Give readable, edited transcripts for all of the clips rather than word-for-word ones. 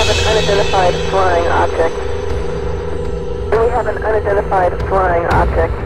have an unidentified flying object. We have an unidentified flying object.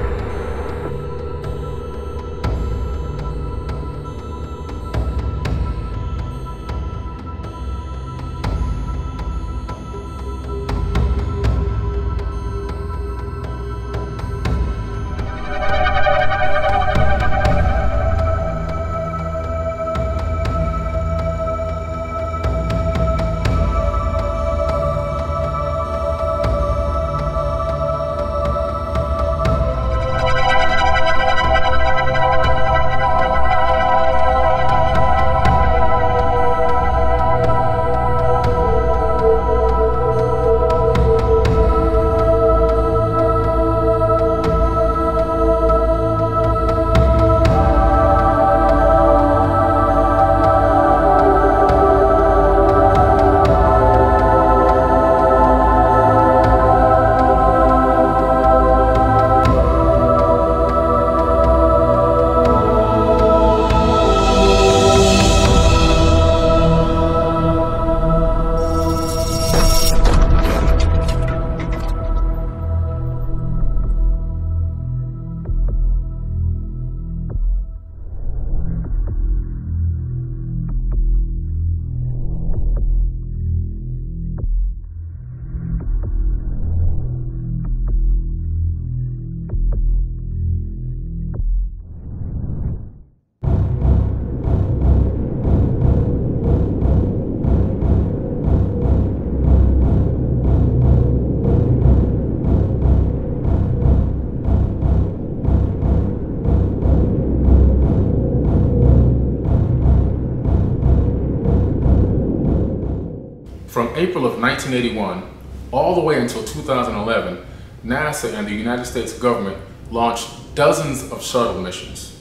From April of 1981 all the way until 2011, NASA and the United States government launched dozens of shuttle missions.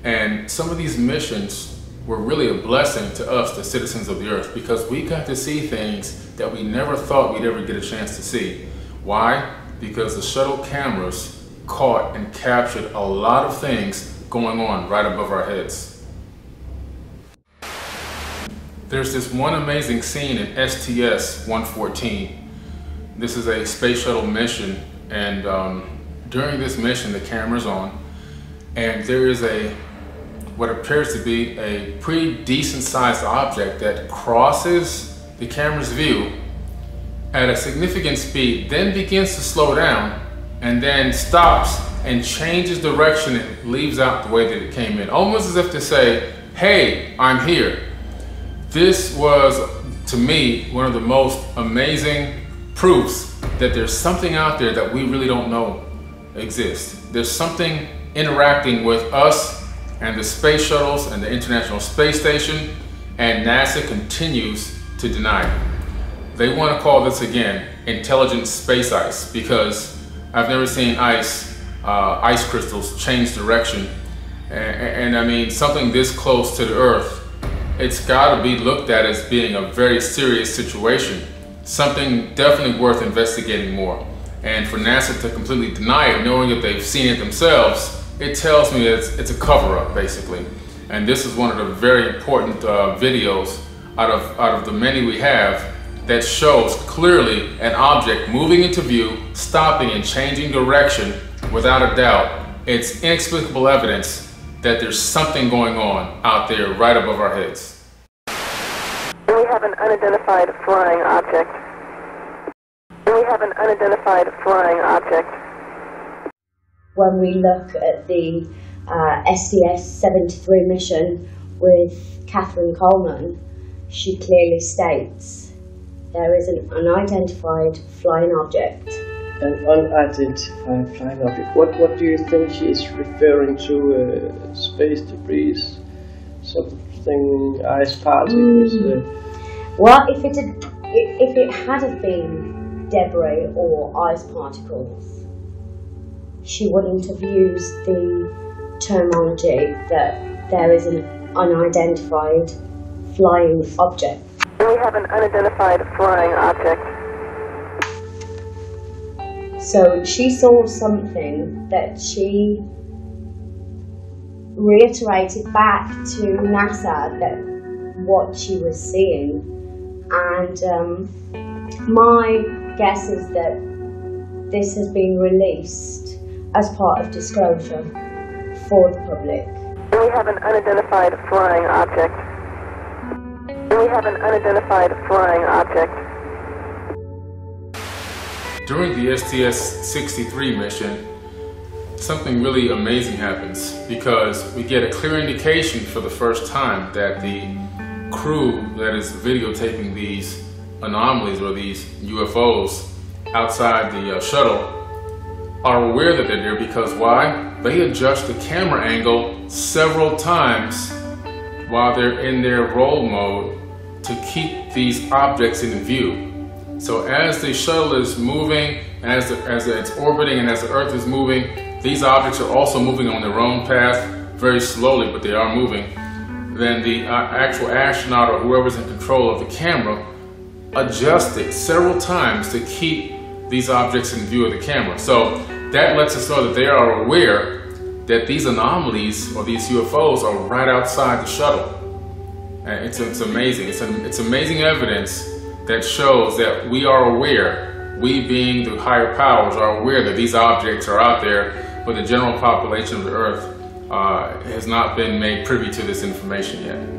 And some of these missions were really a blessing to us, the citizens of the Earth, because we got to see things that we never thought we'd ever get a chance to see. Why? Because the shuttle cameras caught and captured a lot of things going on right above our heads. There's this one amazing scene in STS 114. This is a space shuttle mission, and during this mission the camera's on, and there is what appears to be a pretty decent sized object that crosses the camera's view at a significant speed, then begins to slow down, and then stops and changes direction and leaves out the way that it came in, almost as if to say, hey, I'm here. This was, to me, one of the most amazing proofs that there's something out there that we really don't know exists. There's something interacting with us and the space shuttles and the International Space Station, and NASA continues to deny it. They want to call this again intelligent space ice, because I've never seen ice crystals change direction. And I mean, something this close to the Earth, it's got to be looked at as being a very serious situation, something definitely worth investigating more. And for NASA to completely deny it, knowing that they've seen it themselves, it tells me that it's a cover-up, basically. And this is one of the very important videos out of the many we have that shows clearly an object moving into view, stopping and changing direction. Without a doubt, it's inexplicable evidence that there's something going on out there right above our heads. We have an unidentified flying object. We have an unidentified flying object. When we look at the STS 73 mission with Catherine Coleman, she clearly states there is an unidentified flying object. An unidentified flying object. What do you think she is referring to? Space debris, something, ice particles? Well, if it had have been debris or ice particles, she wouldn't have used the terminology that there is an unidentified flying object. We have an unidentified flying object. So she saw something that she reiterated back to NASA that what she was seeing and my guess is that this has been released as part of disclosure for the public. We have an unidentified flying object. We have an unidentified flying object. During the STS-63 mission, something really amazing happens because we get a clear indication for the first time that the crew that is videotaping these anomalies or these UFOs outside the shuttle are aware that they're there, because why? They adjust the camera angle several times while they're in their roll mode to keep these objects in view. So as the shuttle is moving, as it's orbiting, and as the Earth is moving, these objects are also moving on their own path, very slowly, but they are moving. Then the actual astronaut or whoever's in control of the camera adjusts it several times to keep these objects in view of the camera. So that lets us know that they are aware that these anomalies or these UFOs are right outside the shuttle. And it's amazing. It's amazing evidence that shows that we are aware, we being the higher powers are aware that these objects are out there, but the general population of the Earth has not been made privy to this information yet.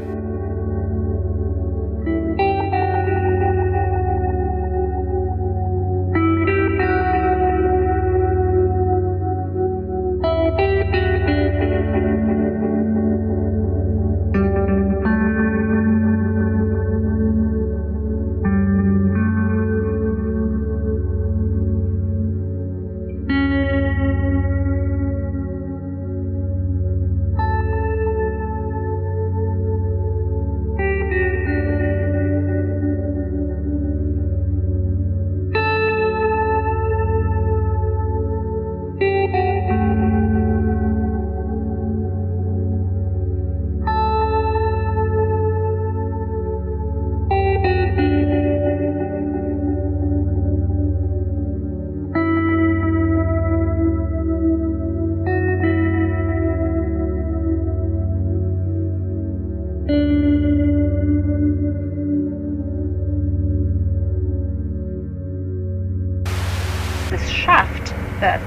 This shaft that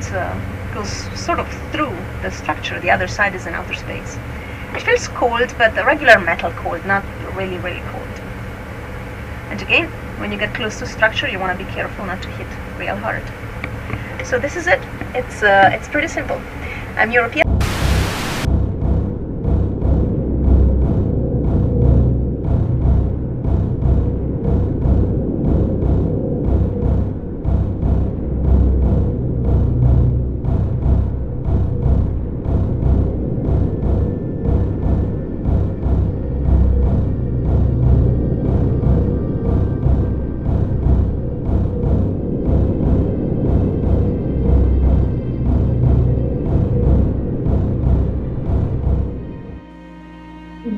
goes sort of through the structure. The other side is in outer space. It feels cold, but the regular metal cold, not really, really cold. And again, when you get close to structure, you want to be careful not to hit real hard. So this is it. It's pretty simple. I'm European.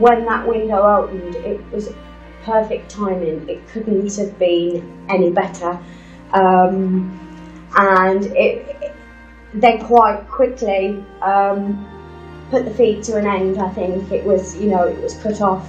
When that window opened, it was perfect timing. It couldn't have been any better. And they quite quickly put the feed to an end. I think it was, it was cut off.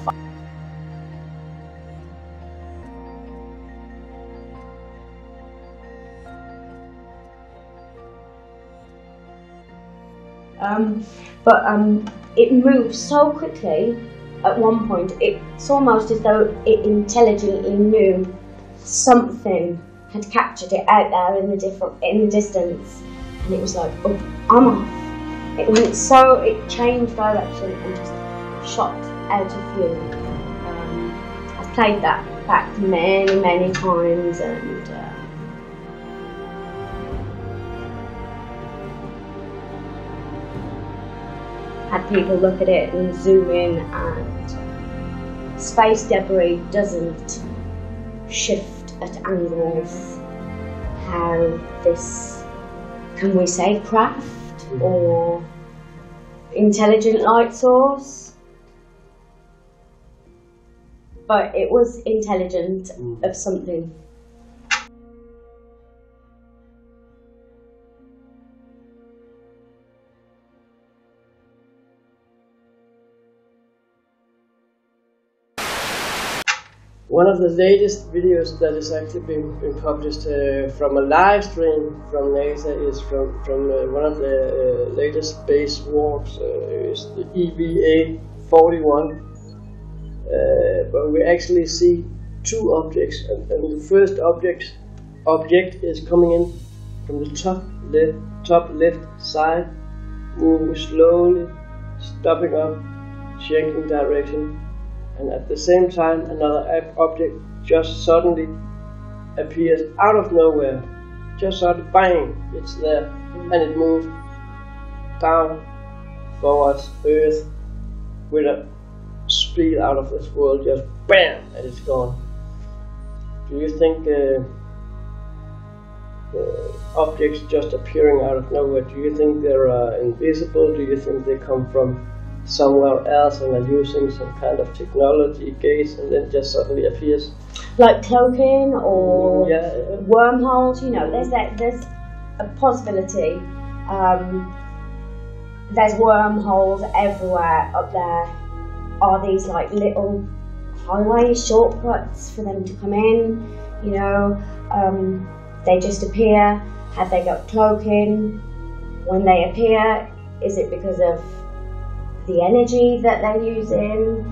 It moved so quickly. At one point, it's almost as though it intelligently knew something had captured it out there in the distance, and it was like, oh, I'm off. It changed direction and just shot out of view. I've played that back many, many times, and had people look at it and zoom in, and space debris doesn't shift at angles how this, can we say, craft or intelligent light source? But it was intelligent of something. One of the latest videos that is actually been published from a live stream from NASA is from one of the latest space warps, is the EVA 41. But we actually see two objects, and the first object is coming in from the top left side, moving slowly, stopping up, changing direction, and at the same time another object just suddenly appears out of nowhere. Just suddenly, bang, it's there, and it moves down towards Earth with a speed out of this world, just bam, and it's gone. Do you think the objects just appearing out of nowhere, do you think they're invisible? Do you think they come from somewhere else and are using some kind of technology, gaze, and then just suddenly appears? Like cloaking or yeah. Wormholes, you know, there's a possibility. There's wormholes everywhere up there. Are these like little highway shortcuts for them to come in? You know, they just appear. Have they got cloaking? When they appear, is it because of the energy that they're using?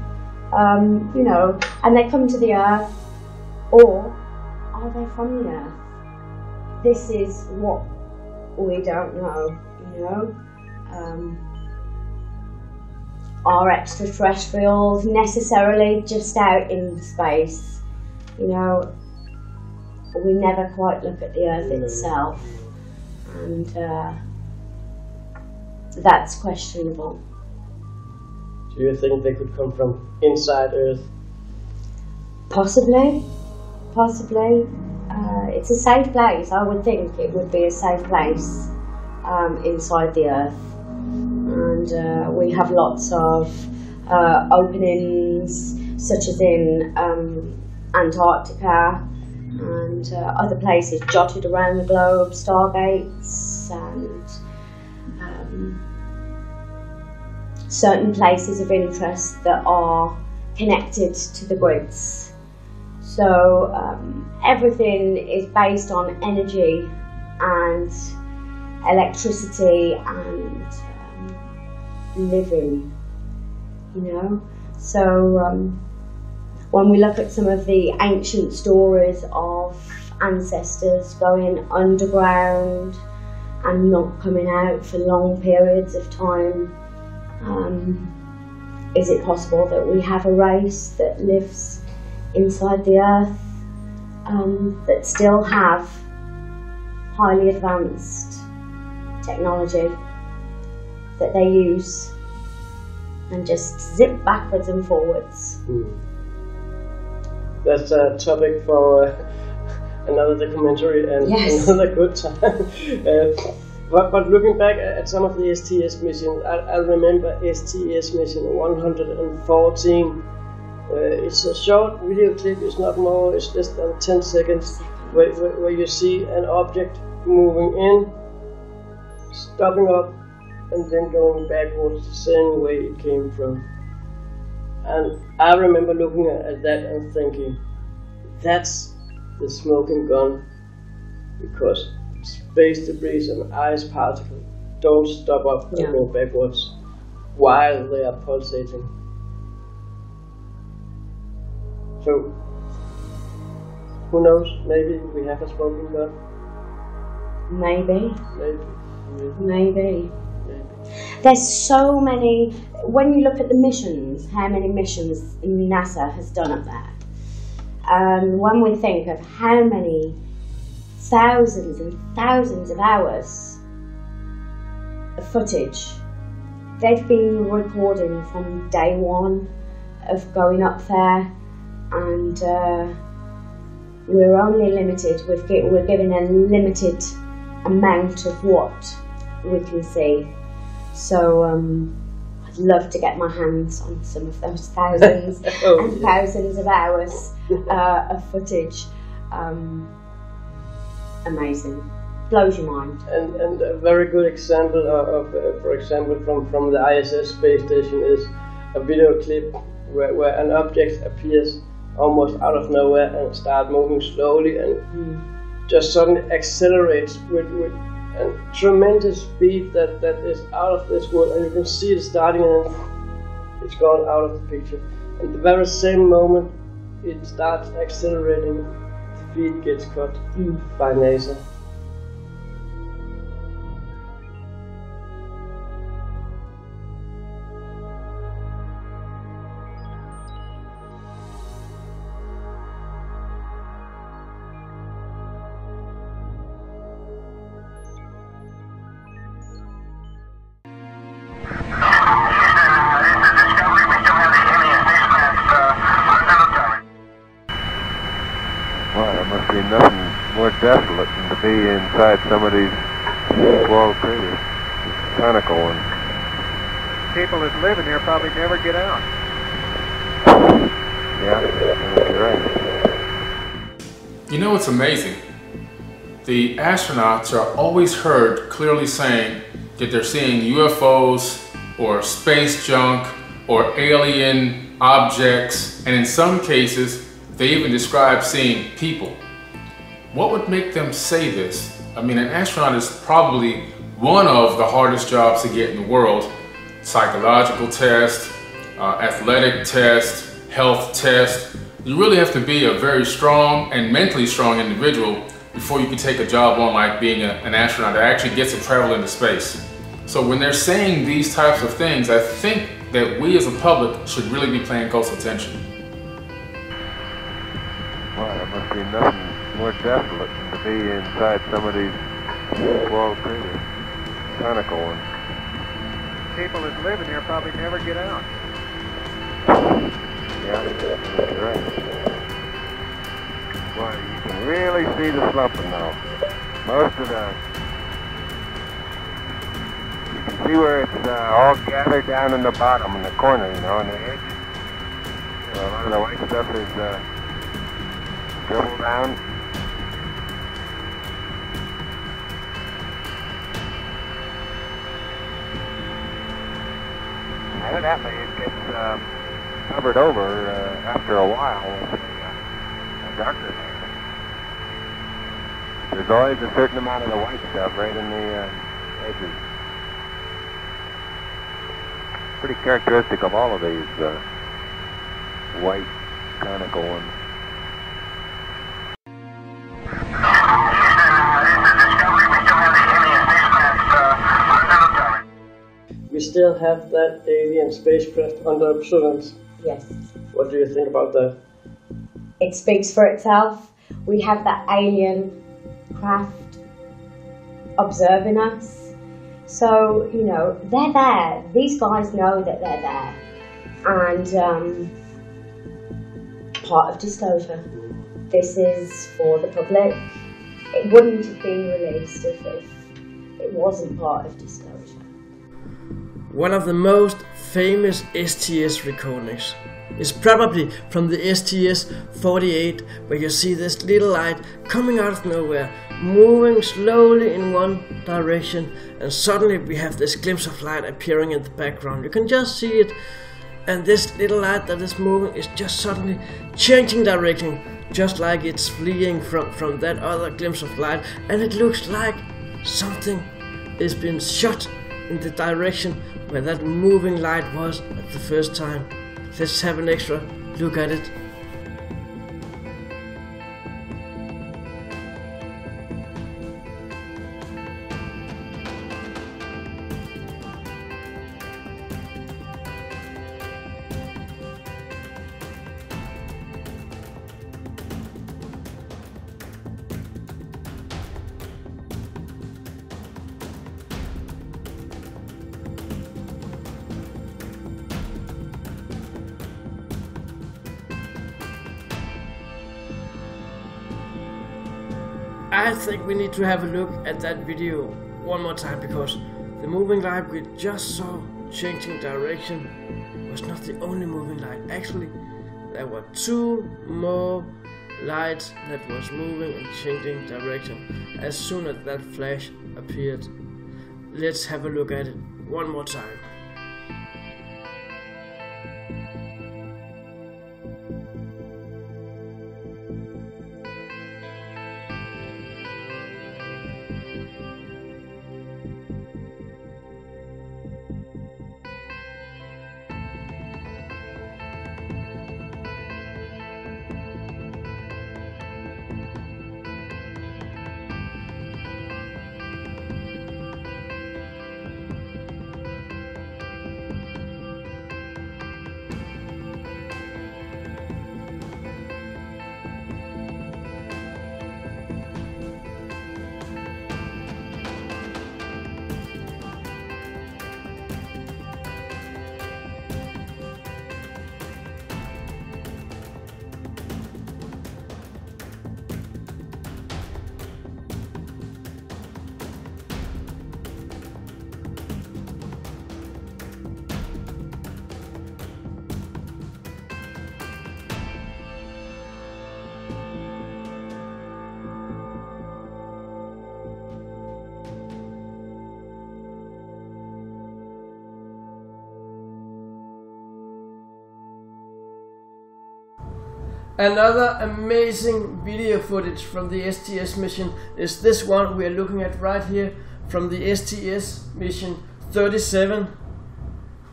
You know, and they come to the Earth, or are they from the Earth? This is what we don't know, you know. Are extraterrestrials necessarily just out in space? You know, we never quite look at the Earth itself, and that's questionable. Do you think they could come from inside Earth? Possibly. It's a safe place. I would think it would be a safe place inside the Earth. And we have lots of openings, such as in Antarctica and other places jotted around the globe, stargates, and certain places of interest that are connected to the grids. So everything is based on energy and electricity and living, you know. So when we look at some of the ancient stories of ancestors going underground and not coming out for long periods of time, is it possible that we have a race that lives inside the Earth that still have highly advanced technology that they use and just zip backwards and forwards? That's a topic for another documentary and another good time. But looking back at some of the STS missions, I remember STS Mission 114. It's a short video clip, it's not more, it's less than 10 seconds, where you see an object moving in, stopping up, and then going backwards the same way it came from. And I remember looking at that and thinking, that's the smoking gun, because space debris and ice particles don't stop up and go backwards while they are pulsating. So, who knows, maybe we have a smoking gun? Maybe. There's so many, when you look at the missions, how many missions NASA has done up there, when we think of how many thousands and thousands of hours of footage they've been recording from day one of going up there, and we're only limited, we're given a limited amount of what we can see. So I'd love to get my hands on some of those thousands and thousands of hours of footage. Amazing, blows your mind. And a very good example of for example, from the ISS space station is a video clip where an object appears almost out of nowhere and start moving slowly and just suddenly accelerates with a tremendous speed that is out of this world, and you can see it starting and it's gone out of the picture. And the very same moment it starts accelerating, the feed gets cut by NASA. Be nothing more desolate than to be inside some of these wall craters, these conical ones. People that live in here probably never get out. Yeah, you're right. You know, it's amazing. The astronauts are always heard clearly saying that they're seeing UFOs or space junk or alien objects, and in some cases they even describe seeing people. What would make them say this? I mean, an astronaut is probably one of the hardest jobs to get in the world. Psychological test, athletic test, health test. You really have to be a very strong and mentally strong individual before you can take a job on like being an astronaut that actually gets to travel into space. So when they're saying these types of things, I think that we as a public should really be paying close attention. Well, there must be nothing more desolate than to be inside some of these wall craters, conical ones. People that live in here probably never get out. Yeah, you're right. Boy, you can really see the slumping now. Most of the... You can see where it's all gathered down in the bottom, in the corner, you know, on the edge. So a lot of the white stuff is dribbled down. Evidently, it gets covered over after a while with a darker layer. There's always a certain amount of the white stuff right in the edges. Pretty characteristic of all of these white conical ones. We still have that alien spacecraft under observance. Yes. What do you think about that? It speaks for itself. We have that alien craft observing us. So, you know, they're there. These guys know that they're there. And part of disclosure. This is for the public. It wouldn't have been released if it wasn't part of disclosure. One of the most famous STS recordings is probably from the STS-48, where you see this little light coming out of nowhere, moving slowly in one direction, and suddenly we have this glimpse of light appearing in the background. You can just see it, and this little light that is moving is just suddenly changing direction, just like it's fleeing from that other glimpse of light, and it looks like something is being shot in the direction where that moving light was at the first time. Let's have an extra look at it. I think we need to have a look at that video one more time, because the moving light we just saw changing direction was not the only moving light. Actually, there were two more lights that was moving and changing direction as soon as that flash appeared. Let's have a look at it one more time. Another amazing video footage from the STS mission is this one we are looking at right here from the STS Mission 37.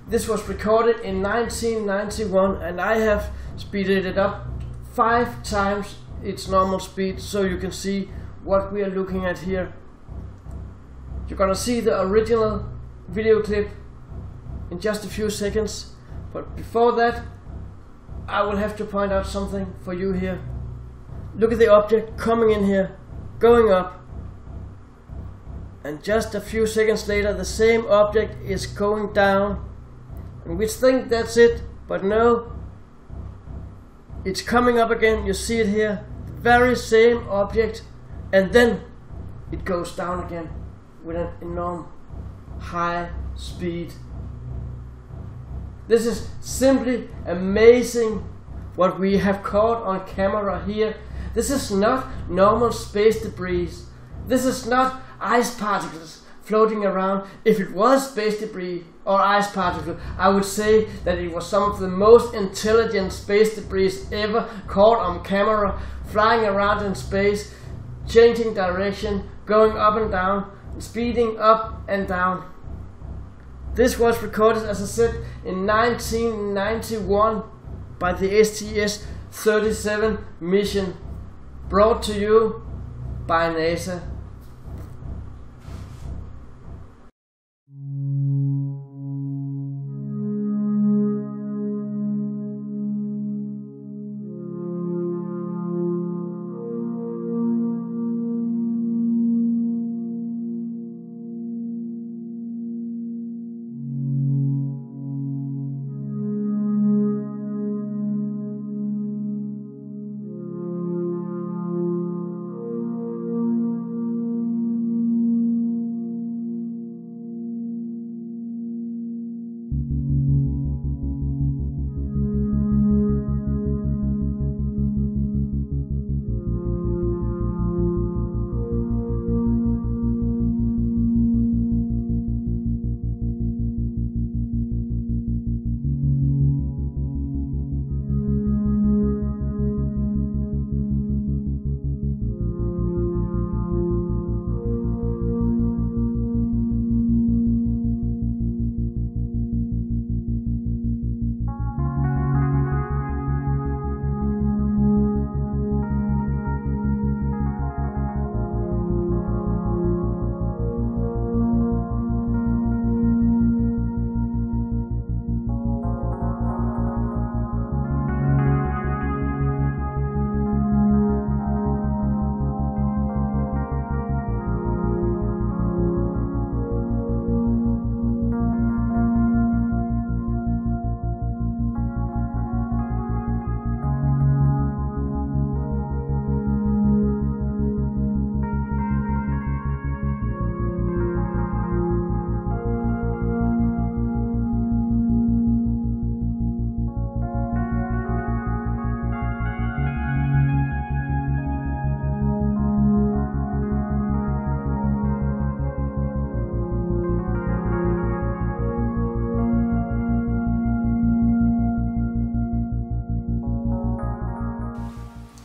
This was recorded in 1991 and I have speeded it up 5 times its normal speed so you can see what we are looking at here. You're gonna see the original video clip in just a few seconds, but before that I will have to point out something for you here. Look at the object coming in here, going up, and just a few seconds later the same object is going down, and we think that's it, but no, it's coming up again. You see it here, the very same object, and then it goes down again with an enormous high speed. This is simply amazing what we have caught on camera here. This is not normal space debris. This is not ice particles floating around. If it was space debris or ice particles, I would say that it was some of the most intelligent space debris ever caught on camera, flying around in space, changing direction, going up and down, speeding up and down. This was recorded, as I said, in 1991 by the STS 37 mission, brought to you by NASA.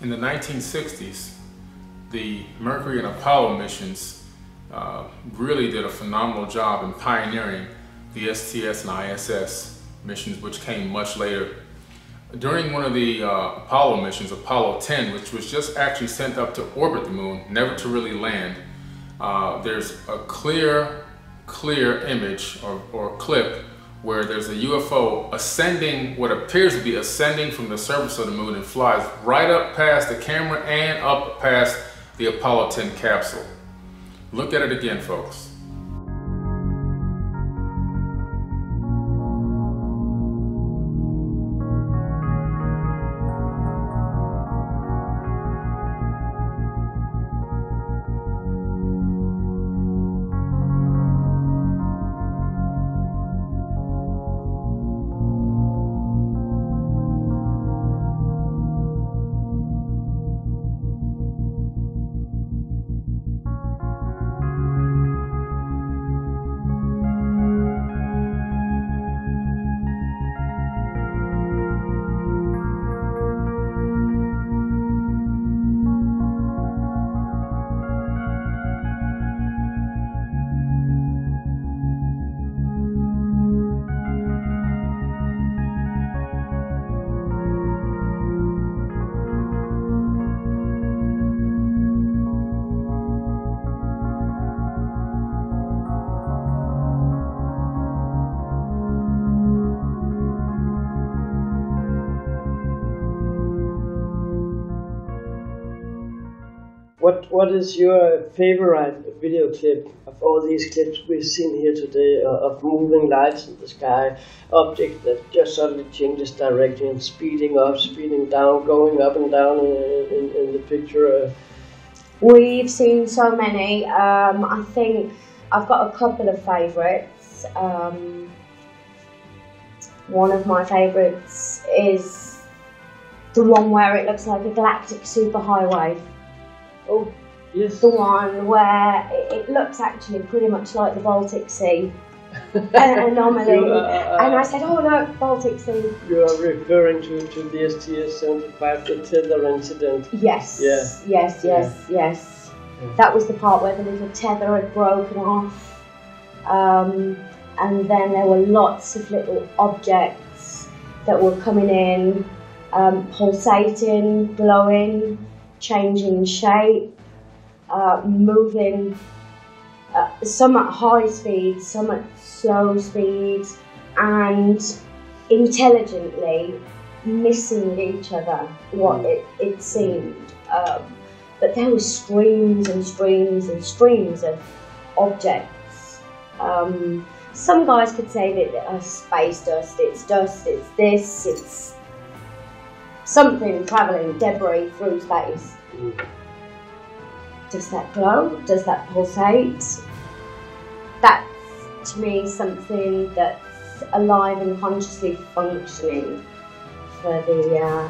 In the 1960s, the Mercury and Apollo missions really did a phenomenal job in pioneering the STS and ISS missions, which came much later. During one of the Apollo missions, Apollo 10, which was just actually sent up to orbit the moon, never to really land, there's a clear image or clip where there's a UFO ascending, what appears to be ascending from the surface of the moon, and flies right up past the camera and up past the Apollo 10 capsule. Look at it again, folks. What is your favorite video clip of all these clips we've seen here today of moving lights in the sky, objects that just suddenly changes direction, speeding up, speeding down, going up and down in the picture? We've seen so many. I think I've got a couple of favourites. One of my favourites is the one where it looks like a galactic superhighway. Oh, yes. The one where it looks actually pretty much like the Baltic Sea anomaly. And I said, oh look, Baltic Sea. You are referring to the STS-75, the tether incident. Yes, Yeah. yes. Yeah. That was the part where the little tether had broken off. And then there were lots of little objects that were coming in, pulsating, glowing, changing shape, moving, some at high speed, some at slow speed, and intelligently missing each other, what it seemed. But there were streams and streams and streams of objects. Some guys could say that space dust, it's this, it's something travelling, debris through space. Does that glow? Does that pulsate? That's, to me, something that's alive and consciously functioning for the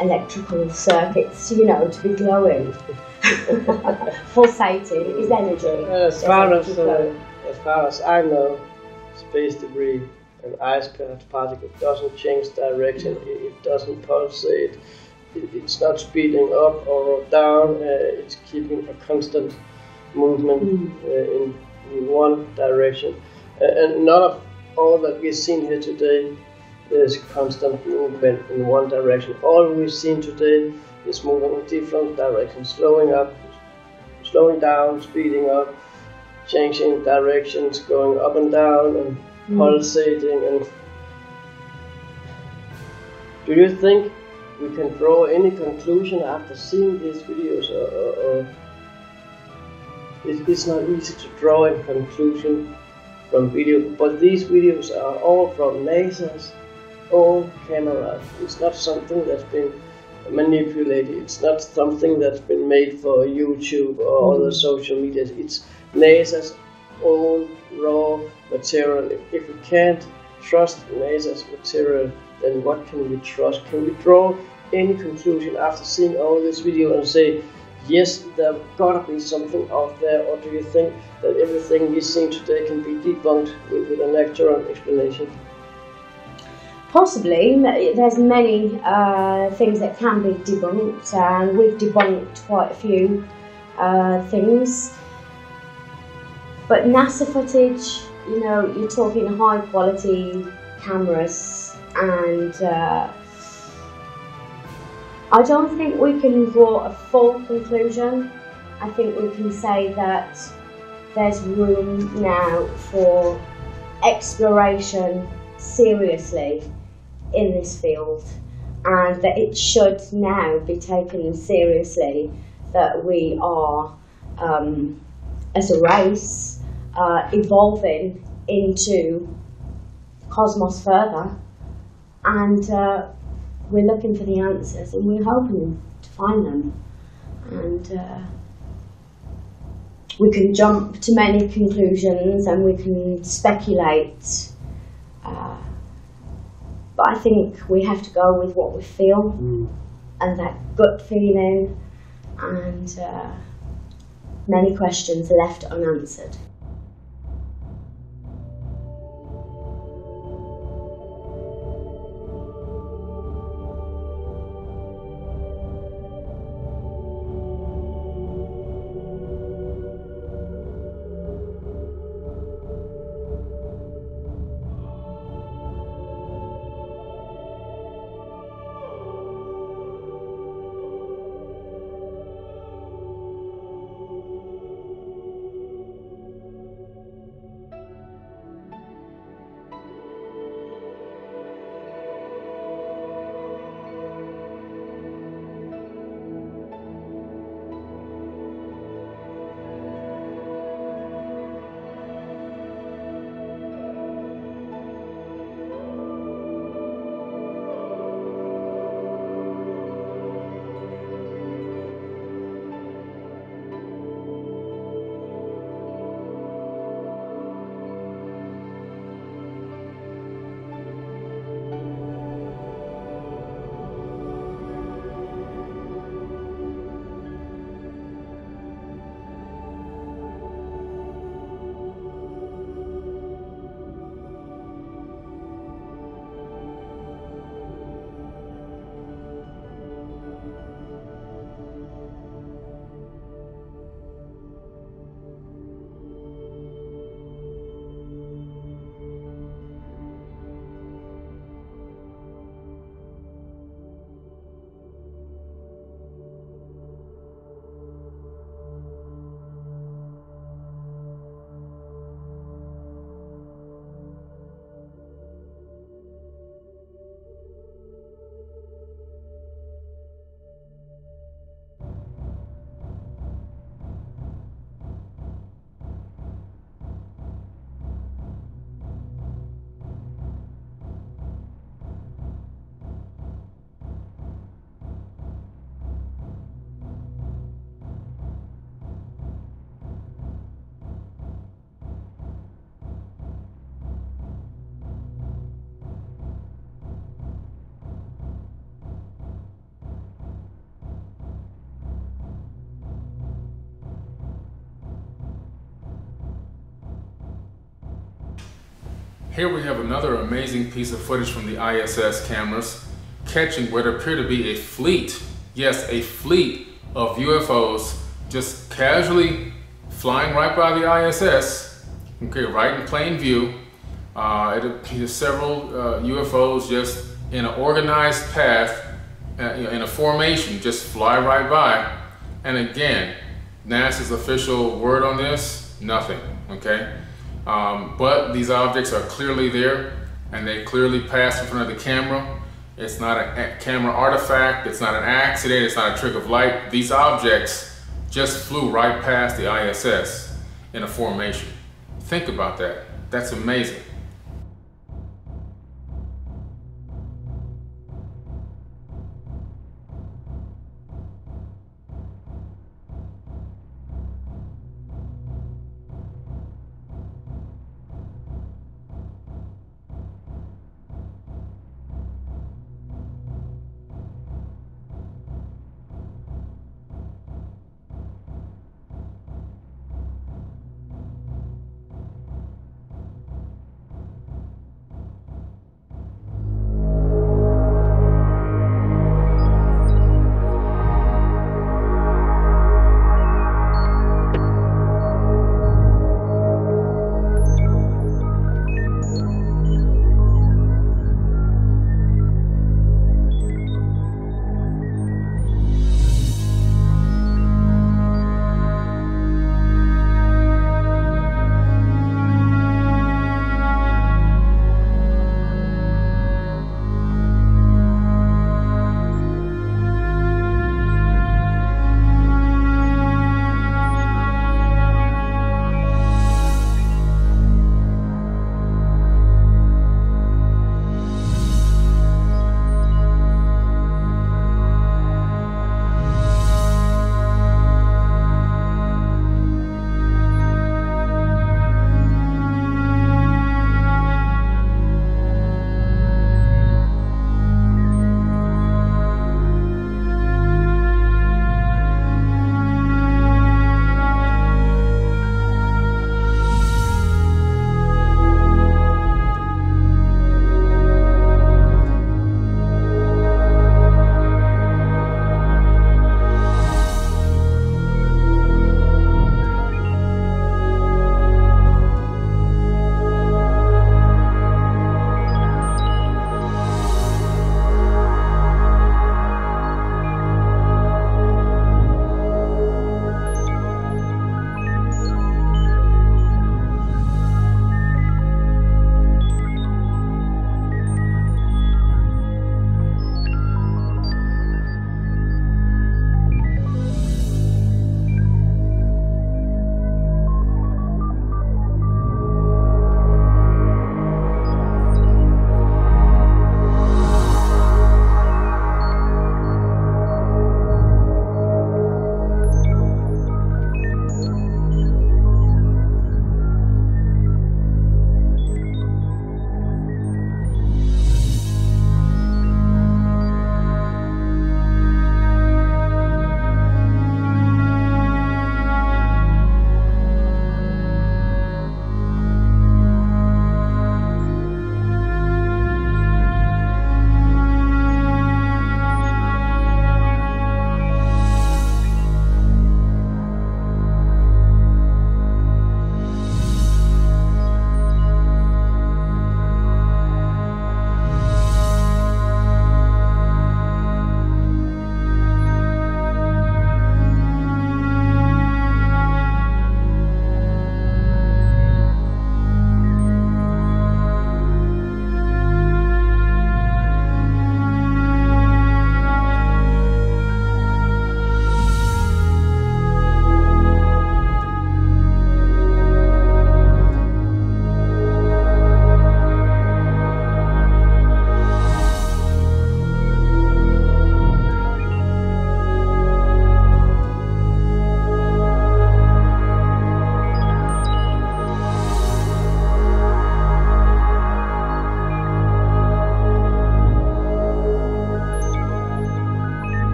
electrical circuits, you know, to be glowing. Pulsating is energy. As far as I know, space debris, an ice particle doesn't change direction, it doesn't pulsate, it's not speeding up or down, it's keeping a constant movement in one direction. And none of all that we've seen here today is constant movement in one direction. All we've seen today is moving in different directions, slowing up, slowing down, speeding up, changing directions, going up and down and pulsating. And do you think we can draw any conclusion after seeing these videos, or it's not easy to draw a conclusion from video? But these videos are all from NASA's own cameras. It's not something that's been manipulated. It's not something that's been made for YouTube or other social media. It's NASA's own raw material. If we can't trust NASA's material, then what can we trust? Can we draw any conclusion after seeing all this video and say, yes, there gotta be something out there? Or do you think that everything we've seen today can be debunked with an actual explanation? Possibly. There's many things that can be debunked, and we've debunked quite a few things. But NASA footage, you know, you're talking high quality cameras, and I don't think we can draw a full conclusion. I think we can say that there's room now for exploration seriously in this field, and that it should now be taken seriously, that we are, as a race, evolving into cosmos further, and we're looking for the answers, and we're hoping to find them. And we can jump to many conclusions and we can speculate, but I think we have to go with what we feel and that gut feeling, and many questions are left unanswered. Here we have another amazing piece of footage from the ISS cameras catching what appear to be a fleet, yes, a fleet of UFOs just casually flying right by the ISS, okay, right in plain view. It appears several UFOs just in an organized path, in a formation, just fly right by. And again, NASA's official word on this, nothing, okay? But these objects are clearly there, and they clearly pass in front of the camera. It's not a camera artifact, it's not an accident, it's not a trick of light. These objects just flew right past the ISS in a formation. Think about that. That's amazing.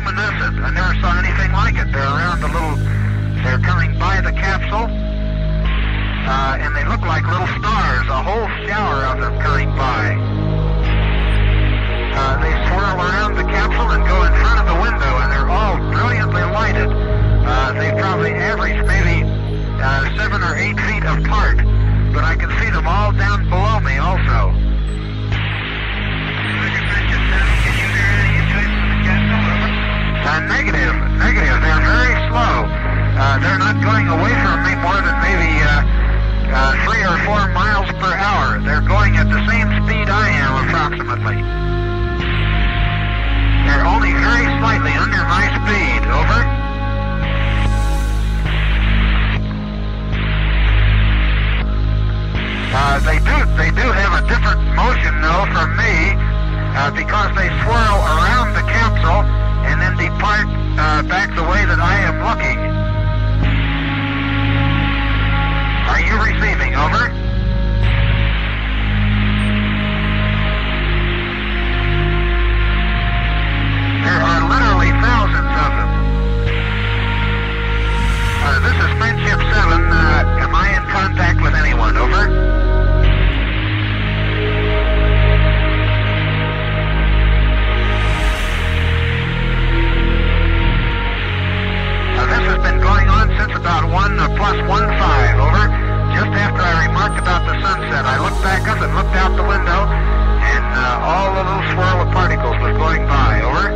luminescent. I never saw anything like it. They're coming by the capsule, and they look like little stars, a whole shower of them coming by. They swirl around the capsule and go in front of the window, and they're all brilliantly lighted. They probably average maybe 7 or 8 feet apart, but I can see them all down below me also. Negative. They're very slow. They're not going away from me more than maybe 3 or 4 miles per hour. They're going at the same speed I am, approximately. They're only very slightly under my speed. Over. They do have a different motion though from me, because they swirl around the capsule and then depart back the way that I am looking. Are you receiving? Over. There are literally thousands of them. This is Friendship 7. Am I in contact with anyone? Over. This has been going on since about 1+15, over. Just after I remarked about the sunset, I looked back up and looked out the window, and all the little swirl of particles was going by, over.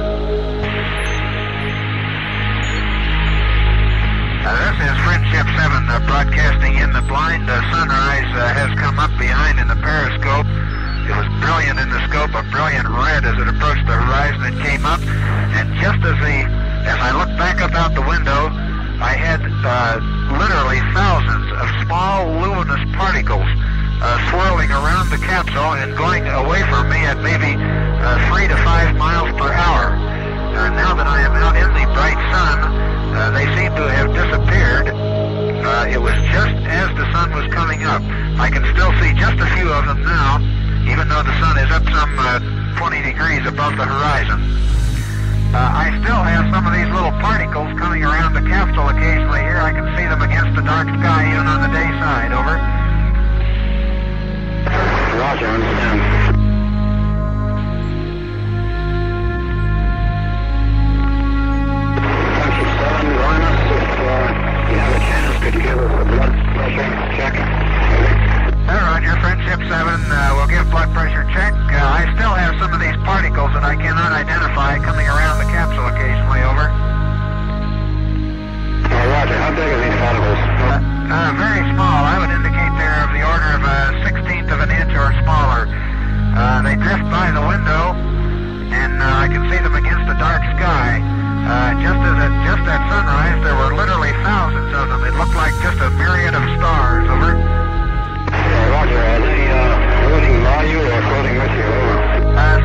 This is Friendship 7 broadcasting in the blind. Sunrise has come up behind in the periscope. It was brilliant in the scope, a brilliant red as it approached the horizon. It came up, and just as I looked back up out the window, I had literally thousands of small luminous particles swirling around the capsule and going away from me at maybe 3 to 5 miles per hour. Now that I am out in the bright sun, they seem to have disappeared. It was just as the sun was coming up. I can still see just a few of them now, even though the sun is up some 20 degrees above the horizon. I still have some of these little particles coming around the capsule occasionally here. I can see them against the dark sky even on the day side. Over. Roger, understand. Friendship 7, join us. If you have a chance, could you give us a blood pressure check? Roger, Friendship 7, we'll give blood pressure check. I still have some of these particles that I cannot identify coming around the capsule occasionally, over. Roger, how big are these particles? Very small. I would indicate they're of the order of a 1/16 of an inch or smaller. They drift by the window, and I can see them against the dark sky. Just at sunrise, there were literally thousands of them. It looked like just a myriad of stars, over. Roger, are they floating by you or floating with you?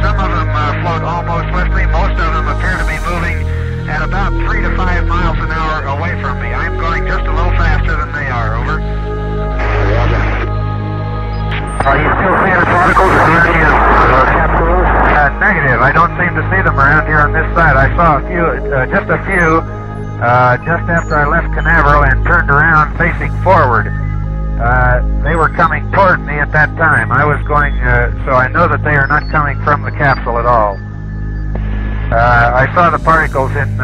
Some of them float almost with me. Most of them appear to be moving at about 3 to 5 miles an hour away from me. I'm going just a little faster than they are, over. Roger. Are you still seeing the particles in any capsules? Negative. I don't seem to see them around here on this side. I saw a few, just after I left Canaveral and turned around facing forward. They were coming toward me at that time. I was going, so I know that they are not coming from the capsule at all. I saw the particles in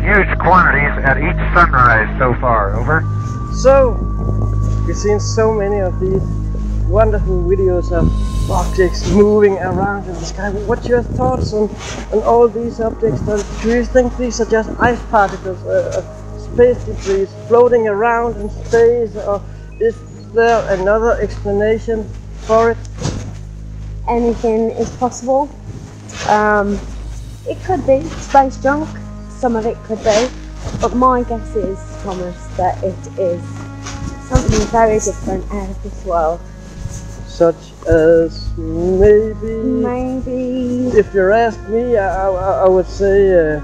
huge quantities at each sunrise so far, over. So, we've seen so many of these wonderful videos of objects moving around in the sky. What's your thoughts on all these objects? Do you think these are just ice particles, space debris floating around in space, or is there another explanation for it? Anything is possible. It could be space junk, some of it could be, but my guess is, Thomas, that it is something very different out of this world. Such as maybe... If you ask me, I would say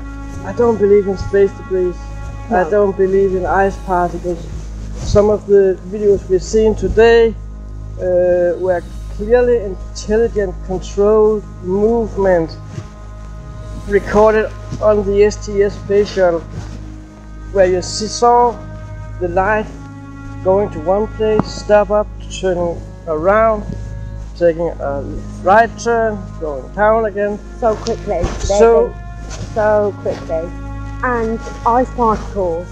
I don't believe in space debris. No. I don't believe in ice particles. Some of the videos we've seen today were clearly intelligent, controlled movement recorded on the STS Space Shuttle, where you saw the light going to one place, stop up, turning around, taking a right turn, going down again. So quickly. So quickly. And ice particles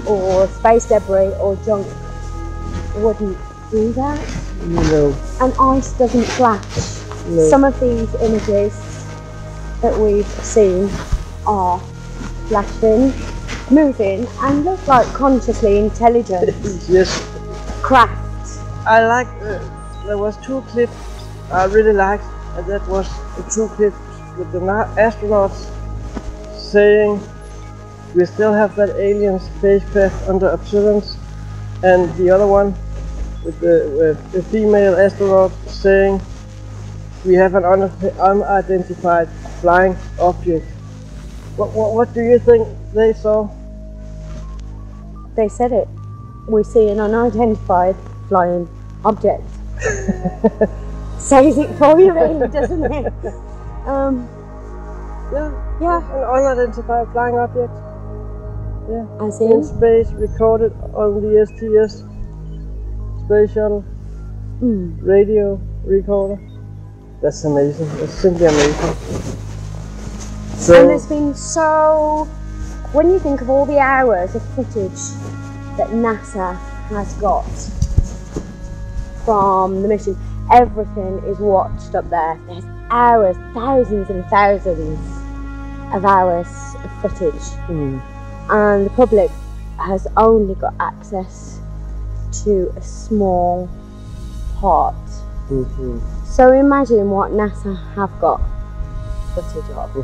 or space debris or junk wouldn't do that. No. And ice doesn't flash. No. Some of these images that we've seen are flashing, moving, and look like consciously intelligent Yes. craft. I like, there was two clips I really liked, and that was the two clips with the astronauts saying we still have that alien spacecraft under observance, and the other one with the female astronaut saying we have an unidentified flying object. What do you think they saw? They said it. We see an unidentified flying object. Says it for you, really, doesn't it? Yeah, an unidentified flying object. Yeah, As in in? space, recorded on the STS Space Shuttle radio recorder. That's amazing. That's simply amazing. So, And there's been so... When you think of all the hours of footage that NASA has got from the mission, everything is watched up there. There's hours, thousands and thousands of hours of footage. And the public has only got access to a small part. So imagine what NASA have got footage of.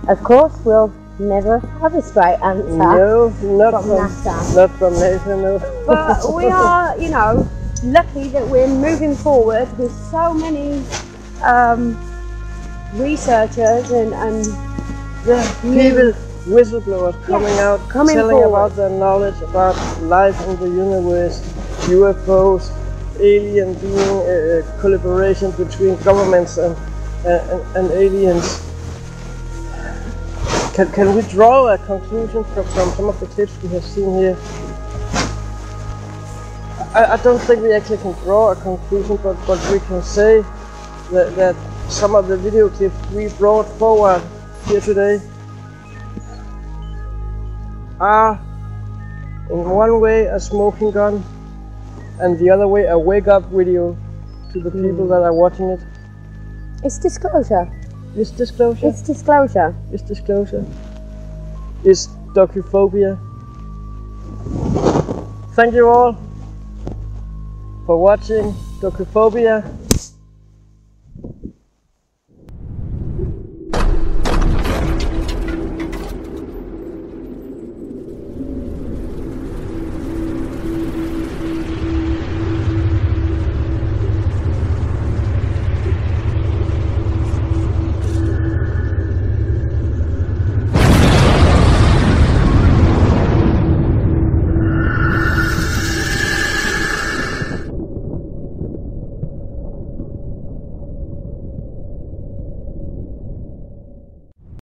Of course, we'll never have a straight answer. no, not from NASA. Not from NASA, no. But we are, you know, lucky that we're moving forward with so many researchers and people, whistleblowers coming out, coming telling forward. about their knowledge about life in the universe, UFOs, alien being collaboration between governments and aliens. Can we draw a conclusion from some of the clips we have seen here? I don't think we actually can draw a conclusion, but we can say that some of the video clips we brought forward here today are in one way a smoking gun and the other way a wake-up video to the people that are watching it. it's disclosure. It's disclosure. It's disclosure. It's disclosure. It's DocUFobia. Thank you all for watching DocUFobia.